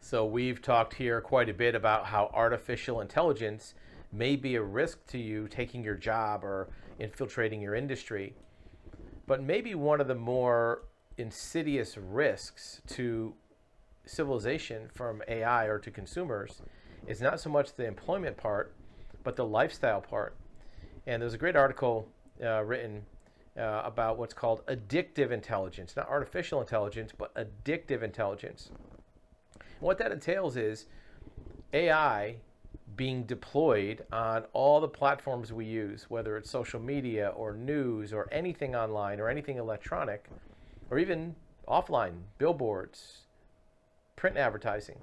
So we've talked here quite a bit about how artificial intelligence may be a risk to you taking your job or infiltrating your industry. But maybe one of the more insidious risks to civilization from AI or to consumers is not so much the employment part, but the lifestyle part. And there's a great article written about what's called addictive intelligence, not artificial intelligence, but addictive intelligence. What that entails is AI being deployed on all the platforms we use, whether it's social media or news or anything online or anything electronic, or even offline, billboards, print advertising,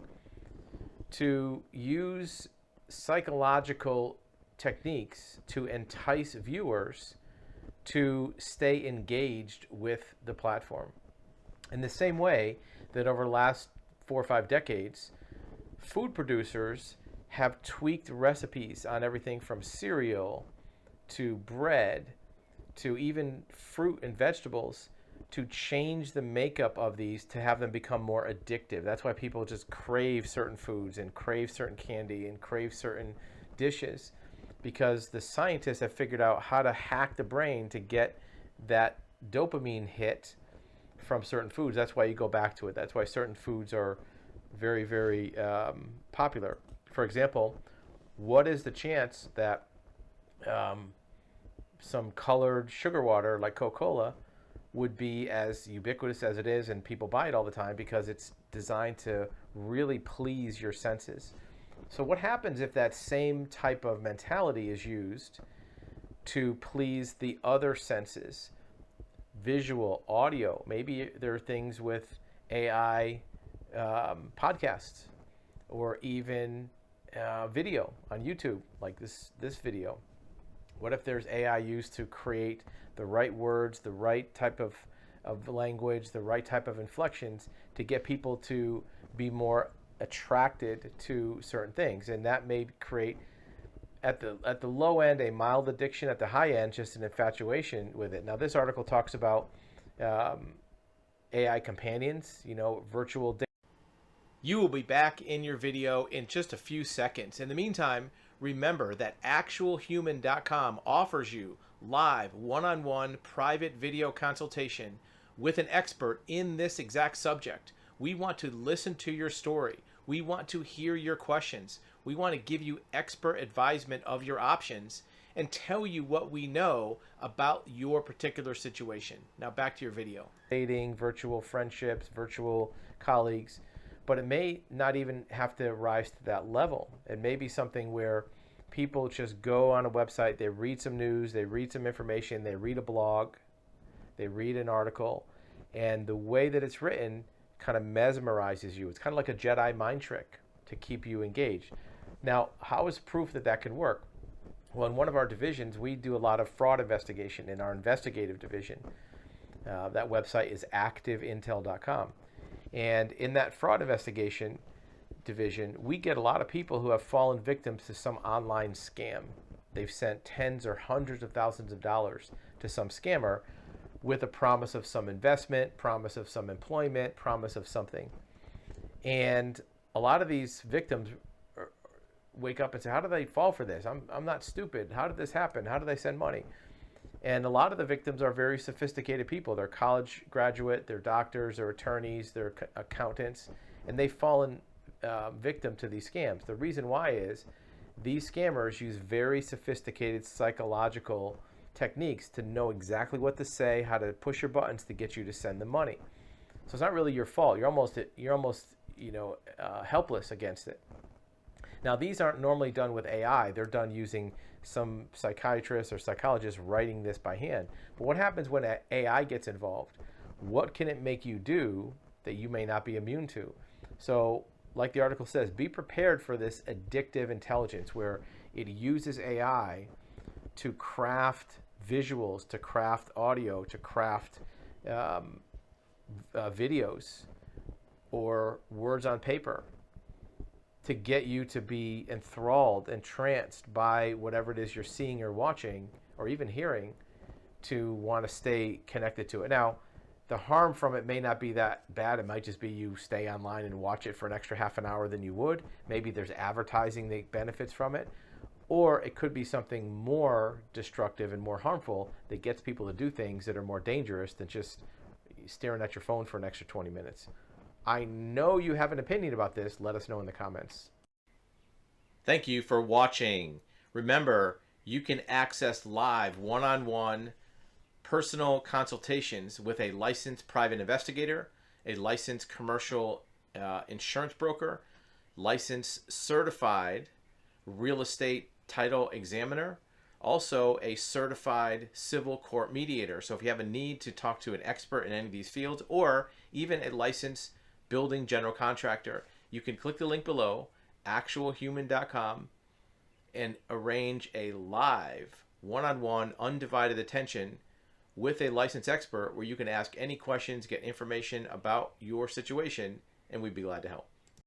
to use psychological techniques to entice viewers to stay engaged with the platform. In the same way that over the last 4 or 5 decades, food producers have tweaked recipes on everything from cereal to bread to even fruit and vegetables to change the makeup of these to have them become more addictive. That's why people just crave certain foods and crave certain candy and crave certain dishes, because the scientists have figured out how to hack the brain to get that dopamine hit from certain foods. That's why you go back to it. That's why certain foods are very, very popular. For example, what is the chance that some colored sugar water like Coca-Cola would be as ubiquitous as it is and people buy it all the time because it's designed to really please your senses? So what happens if that same type of mentality is used to please the other senses? Visual, audio. Maybe there are things with AI podcasts or even video on YouTube, like this video. What if there's AI used to create the right words, the right type of language, the right type of inflections to get people to be more attracted to certain things? And that may create at the low end a mild addiction, at the high end just an infatuation with it. Now this article talks about AI companions, virtual. You will be back in your video in just a few seconds. In the meantime, remember that actualhuman.com offers you live one-on-one private video consultation with an expert in this exact subject. We want to listen to your story. We want to hear your questions. We want to give you expert advisement of your options and tell you what we know about your particular situation. Now back to your video. Dating, virtual friendships, virtual colleagues, but it may not even have to rise to that level. It may be something where people just go on a website, they read some news, they read some information, they read a blog, they read an article, and the way that it's written kind of mesmerizes you. It's kind of like a Jedi mind trick to keep you engaged. Now, how is proof that that can work? Well, in one of our divisions, we do a lot of fraud investigation in our investigative division. That website is activeintel.com. And in that fraud investigation division, we get a lot of people who have fallen victims to some online scam. They've sent tens or hundreds of thousands of dollars to some scammer with a promise of some investment, promise of some employment, promise of something. And a lot of these victims wake up and say, how did they fall for this? I'm not stupid. How did this happen? How did they send money? And a lot of the victims are very sophisticated people. They're college graduate, they're doctors, they're attorneys, they're accountants, and they've fallen victim to these scams. The reason why is these scammers use very sophisticated psychological techniques to know exactly what to say, how to push your buttons to get you to send them money. So it's not really your fault. You're almost helpless against it. Now, these aren't normally done with AI. They're done using some psychiatrist or psychologist writing this by hand. But what happens when AI gets involved? What can it make you do that you may not be immune to? So, like the article says, be prepared for this addictive intelligence where it uses AI to craft visuals, to craft audio, to craft videos or words on paper to get you to be enthralled, entranced by whatever it is you're seeing or watching or even hearing, to want to stay connected to it. Now, The harm from it may not be that bad. It might just be you stay online and watch it for an extra half an hour than you would. Maybe there's advertising that benefits from it. Or it could be something more destructive and more harmful that gets people to do things that are more dangerous than just staring at your phone for an extra 20 minutes. I know you have an opinion about this. Let us know in the comments. Thank you for watching. Remember, you can access live one-on-one personal consultations with a licensed private investigator, a licensed commercial insurance broker, licensed certified real estate title examiner, also a certified civil court mediator. So if you have a need to talk to an expert in any of these fields, or even a licensed building general contractor, you can click the link below, actualhuman.com, and arrange a live one-on-one undivided attention with a licensed expert where you can ask any questions, get information about your situation, and we'd be glad to help.